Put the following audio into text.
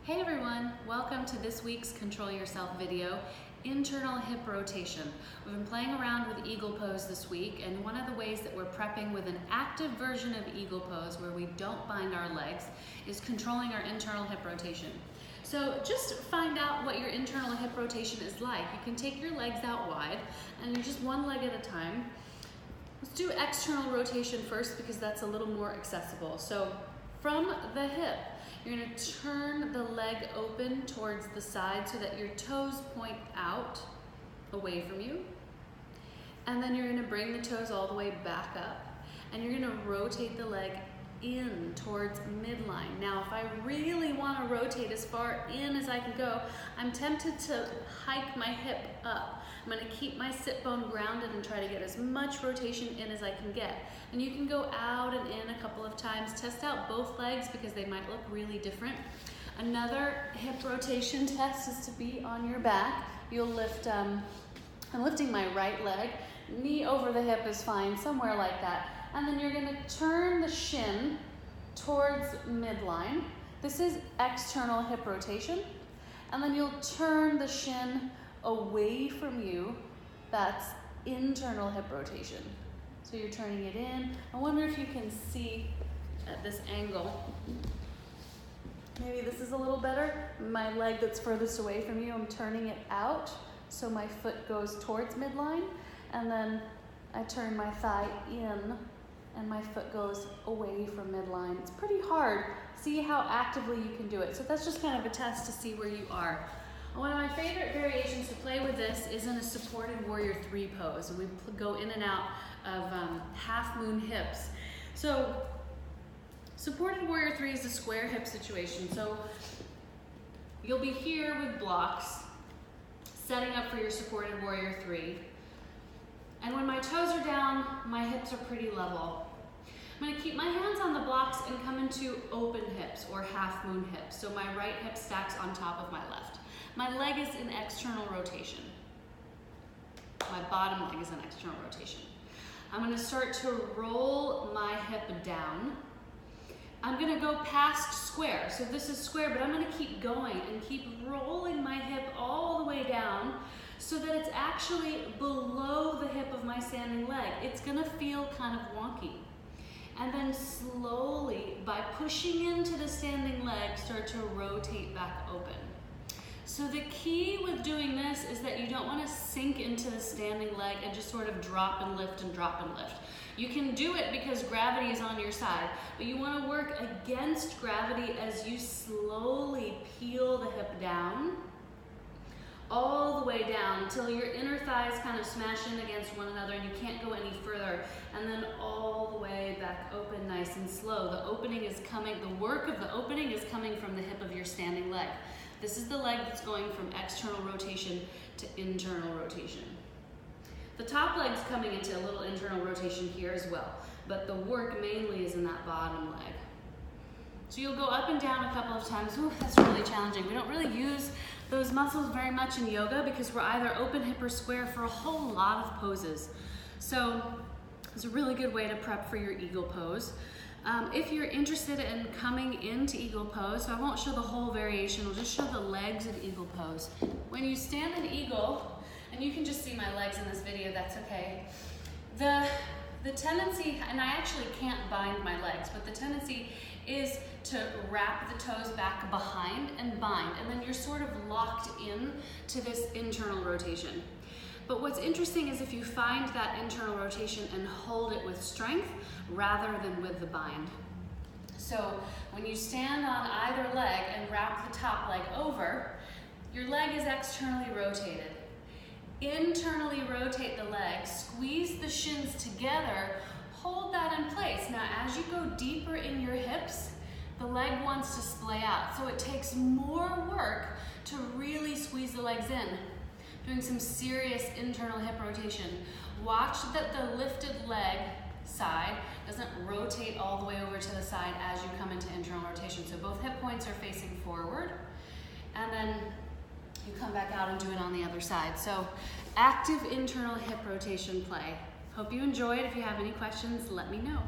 Hey everyone, welcome to this week's Control Yourself video, internal hip rotation. We've been playing around with eagle pose this week, and one of the ways that we're prepping with an active version of eagle pose where we don't bind our legs is controlling our internal hip rotation. So just find out what your internal hip rotation is like. You can take your legs out wide and you're just one leg at a time. Let's do external rotation first because that's a little more accessible. So from the hip, you're going to turn the leg open towards the side so that your toes point out away from you. And then you're going to bring the toes all the way back up. And you're going to rotate the leg in towards midline. Now, if I really want to rotate as far in as I can go, I'm tempted to hike my hip up. I'm going to keep my sit bone grounded and try to get as much rotation in as I can get. And you can go out and in a couple of times. Test out both legs because they might look really different. Another hip rotation test is to be on your back. You'll lift, I'm lifting my right leg. Knee over the hip is fine, somewhere like that. And then you're going to turn the shin towards midline. This is external hip rotation. And then you'll turn the shin away from you. That's internal hip rotation. So you're turning it in. I wonder if you can see at this angle. Maybe this is a little better. My leg that's furthest away from you, I'm turning it out so my foot goes towards midline. And then I turn my thigh in and my foot goes away from midline. It's pretty hard. See how actively you can do it. So that's just kind of a test to see where you are. One of my favorite variations to play with this is in a supported warrior 3 pose. And we go in and out of half moon hips. So supported warrior 3 is a square hip situation. So you'll be here with blocks, setting up for your supported warrior 3. And when my toes are down, my hips are pretty level. I'm going to keep my hands on the blocks and come into open hips or half moon hips. So my right hip stacks on top of my left. My leg is in external rotation. My bottom leg is in external rotation. I'm going to start to roll my hip down. I'm going to go past square. So this is square, but I'm going to keep going and keep rolling my hip all the way down so that it's actually below the hip of my standing leg. It's going to feel kind of wonky. And then slowly, by pushing into the standing leg, start to rotate back open. So the key with doing this is that you don't want to sink into the standing leg and just sort of drop and lift and drop and lift. You can do it because gravity is on your side, but you want to work against gravity as you slowly peel the hip down, all the way down until your inner thighs kind of smash in against one another and you can't go any further, and then all the way back open nice and slow. The opening is coming, the work of the opening is coming from the hip of your standing leg. This is the leg that's going from external rotation to internal rotation. The top leg's coming into a little internal rotation here as well, but the work mainly is in that bottom leg. So you'll go up and down a couple of times. Ooh, that's really challenging. We don't really use those muscles very much in yoga because we're either open hip or square for a whole lot of poses. So it's a really good way to prep for your eagle pose. If you're interested in coming into eagle pose, so I won't show the whole variation, we'll just show the legs of eagle pose. When you stand in eagle, and you can just see my legs in this video, that's okay. The tendency, and I actually can't bind my legs, but the tendency is to wrap the toes back behind and bind, and then you're sort of locked in to this internal rotation. But what's interesting is if you find that internal rotation and hold it with strength rather than with the bind. So when you stand on either leg and wrap the top leg over, your leg is externally rotated. Internally rotate the leg, squeeze the shins together, hold that in place. Now as you go deeper in your hips, the leg wants to splay out. So it takes more work to really squeeze the legs in. Doing some serious internal hip rotation. Watch that the lifted leg side doesn't rotate all the way over to the side as you come into internal rotation. So both hip points are facing forward, and then you come back out and do it on the other side. So active internal hip rotation play. Hope you enjoyed. If you have any questions, let me know.